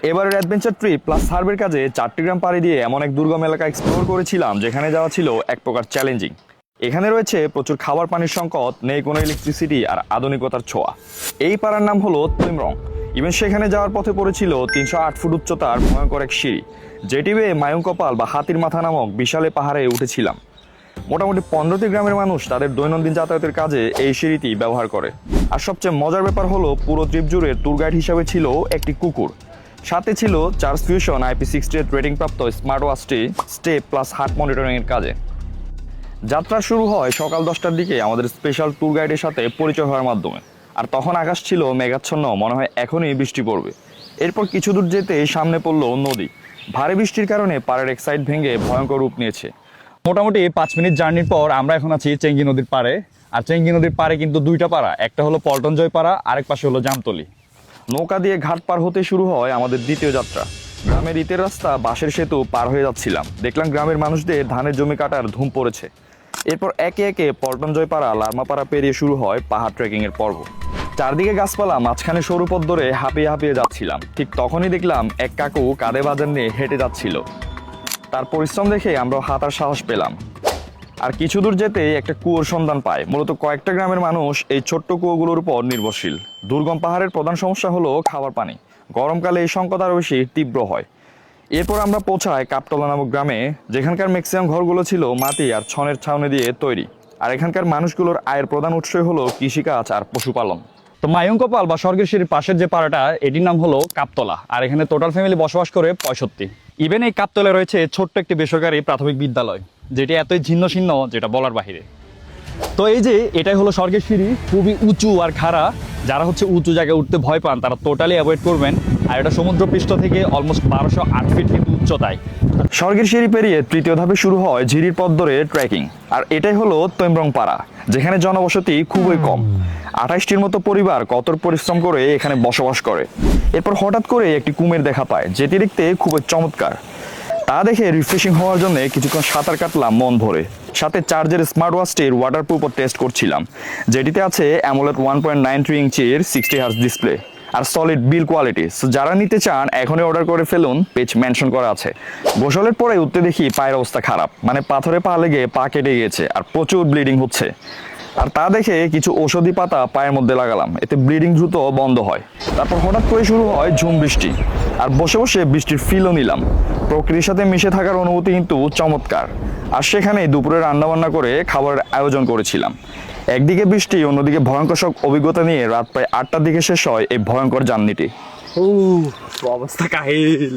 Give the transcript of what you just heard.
এবারের adventure trip plus সার্ভের কাজে 4টি গ্রাম পাড়ি দিয়ে এমন এক দুর্গম এলাকা এক্সপ্লোর করেছিলাম যেখানে যাওয়া ছিল এক প্রকার চ্যালেঞ্জিং। এখানে রয়েছে প্রচুর খাবার পানির সংকট, নেই কোনো ইলেকট্রিসিটি আর আধুনিকতার ছোঁয়া। এই পাড়ার নাম হলো তৈমরং। ইভেন সেখানে যাওয়ার পথে পড়েছিল 308 ফুট উচ্চতার ভয়ঙ্কর এক সিঁড়ি, যেটি বেয়ে মায়ুংকপাল বা হাতির মাথা নামক বিশালে পাহাড়ে উঠেছিলাম। মোটামুটি 15টি গ্রামের মানুষ তাদের দৈনন্দিন যাতায়াতের কাজে এই সিঁড়িটি ব্যবহার করে। আর সবচেয়ে মজার ব্যাপার হলো পুরো ট্রিপ জুড়ে ট্যুর গাইড হিসাবে ছিল একটি কুকুর, সাথে ছিল চার্লস ফিউশন IP68 রেটিং প্রাপ্ত স্মার্ট ওয়াচটি স্টেপ প্লাস হার্ট মনিটরিং এর কাজে। যাত্রা শুরু হয় সকাল 10টার দিকে আমাদের স্পেশাল ট্যুর গাইডের সাথে পরিচয় হওয়ার মাধ্যমে। আর তখন আকাশ ছিল মেঘাচ্ছন্ন, মনে হয় এখনই বৃষ্টি পড়বে। এরপর কিছু দূর যেতে সামনে পড়লো নদী। ভারী বৃষ্টির কারণে পাড়ের এক সাইড ভেঙে ভয়ঙ্কর রূপ নিয়েছে। মোটামুটি 5 মিনিট জার্নির পর আমরা এখন আছি চেঙ্গি নদীর পাড়ে। আর চেঙ্গি নদীর পাড়ে কিন্তু দুইটা পাড়া, একটা হলো পল্টনজয় পাড়া, আরেক পাশে হলো জামতলি। নৌকা দিয়ে ঘাট পার হতে শুরু হয় আমাদের দ্বিতীয় যাত্রা। গ্রামের ইটের রাস্তা বাঁশের সেতু পার হয়ে যাচ্ছিলাম, দেখলাম গ্রামের মানুষদের ধানের জমি কাটার ধুম পড়েছে। এরপর একে একে পল্টনজয় পাড়া, লার্মাপাড়া পেরিয়ে শুরু হয় পাহাড় ট্রেকিং এর পর্ব। চারদিকে গাছপালা, মাঝখানে সরু পথ ধরে হাঁপিয়ে হাঁপিয়ে যাচ্ছিলাম। ঠিক তখনই দেখলাম এক কাকু কাঁধে বাজার নিয়ে হেঁটে যাচ্ছিল। তার পরিশ্রম দেখে আমরা হাঁটার সাহস পেলাম। আর কিছু দূর যেতে একটা কুয়োর সন্ধান পায়। মূলত কয়েকটা গ্রামের মানুষ এই ছোট্ট কুয়োগুলোর উপর নির্ভরশীল। দুর্গম পাহাড়ের প্রধান সমস্যা হলো খাবার পানি। গরমকালে এই সংকট আরও বেশি তীব্র হয়। এরপর আমরা পৌঁছাই কাপতলা নামক গ্রামে, যেখানকার ম্যাক্সিমাম ঘরগুলো ছিল মাটি আর ছনের ছাউনি দিয়ে তৈরি। আর এখানকার মানুষগুলোর আয়ের প্রধান উৎসই হলো কৃষিকাজ আর পশুপালন। তো মায়ুংকপাল বা স্বর্গের সিঁড়ির পাশের যে পাড়াটা, এটির নাম হলো কাপতলা। আর এখানে টোটাল ফ্যামিলি বসবাস করে 65। ইভেন এই কাপতলায় রয়েছে ছোট্ট একটি বেসরকারি প্রাথমিক বিদ্যালয়, যেটি এতই ছিন্ন ছিন্ন যেটা বলার বাহিরে। তো এই যে এটাই হলো স্বর্গের সিঁড়ি, খুবই উঁচু আর খাড়া। যারা হচ্ছে উঁচু জায়গায় উঠতে ভয় পান তারা টোটালি অ্যাভয়েড করবেন। আর এটা সমুদ্রপৃষ্ঠ থেকে অলমোস্ট 1208 ফিট কিন্তু উচ্চতায়। স্বর্গের সিঁড়ি পেরিয়ে তৃতীয় ধাপে শুরু হয় ঝিরির পথ ধরে ট্রেকিং। আর এটাই হলো তৈমরং পাড়া, যেখানে জনবসতি খুবই কম। 28টির মতো পরিবার কঠোর পরিশ্রম করে এখানে বসবাস করে। এরপর হঠাৎ করে একটি কুমির দেখা পায়, যেটি দেখতে খুবই চমৎকার। তা দেখে রিফ্রেশিং হওয়ার জন্য কিছুক্ষণ সাঁতার কাটলাম মন ভরে। সাথে চার্জের স্মার্ট ওয়াচটির ওয়াটারপ্রুফ টেস্ট করছিলাম, যেটিতে আছে অ্যামোলেড 1.93 ইঞ্চির 60 হার্জ ডিসপ্লে আর সলিড বিল কোয়ালিটি। যারা নিতে চান এখনই অর্ডার করে ফেলুন, পেজ মেনশন করা আছে। গোসলের পরে উঠতে দেখি পায়ের অবস্থা খারাপ, মানে পাথরে পা লেগে পা কেটে গিয়েছে আর প্রচুর ব্লিডিং হচ্ছে। আর তা দেখে কিছু ঔষধি পাতা পায়ের মধ্যে লাগালাম, এতে ব্লিডিং দ্রুত বন্ধ হয়। তারপর হঠাৎ করে শুরু হয় ঝুম বৃষ্টি, আর বসে বসে বৃষ্টির ফিলও নিলাম। প্রকৃতির সাথে মিশে থাকার অনুভূতি কিন্তু চমৎকার। আর সেখানে দুপুরে রান্নাবান্না করে খাবারের আয়োজন করেছিলাম। একদিকে বৃষ্টি, অন্যদিকে ভয়ঙ্কর সব অভিজ্ঞতা নিয়ে রাত প্রায় 8টার দিকে শেষ হয় এই ভয়ঙ্কর জার্নিটি। অবস্থা কাহিল।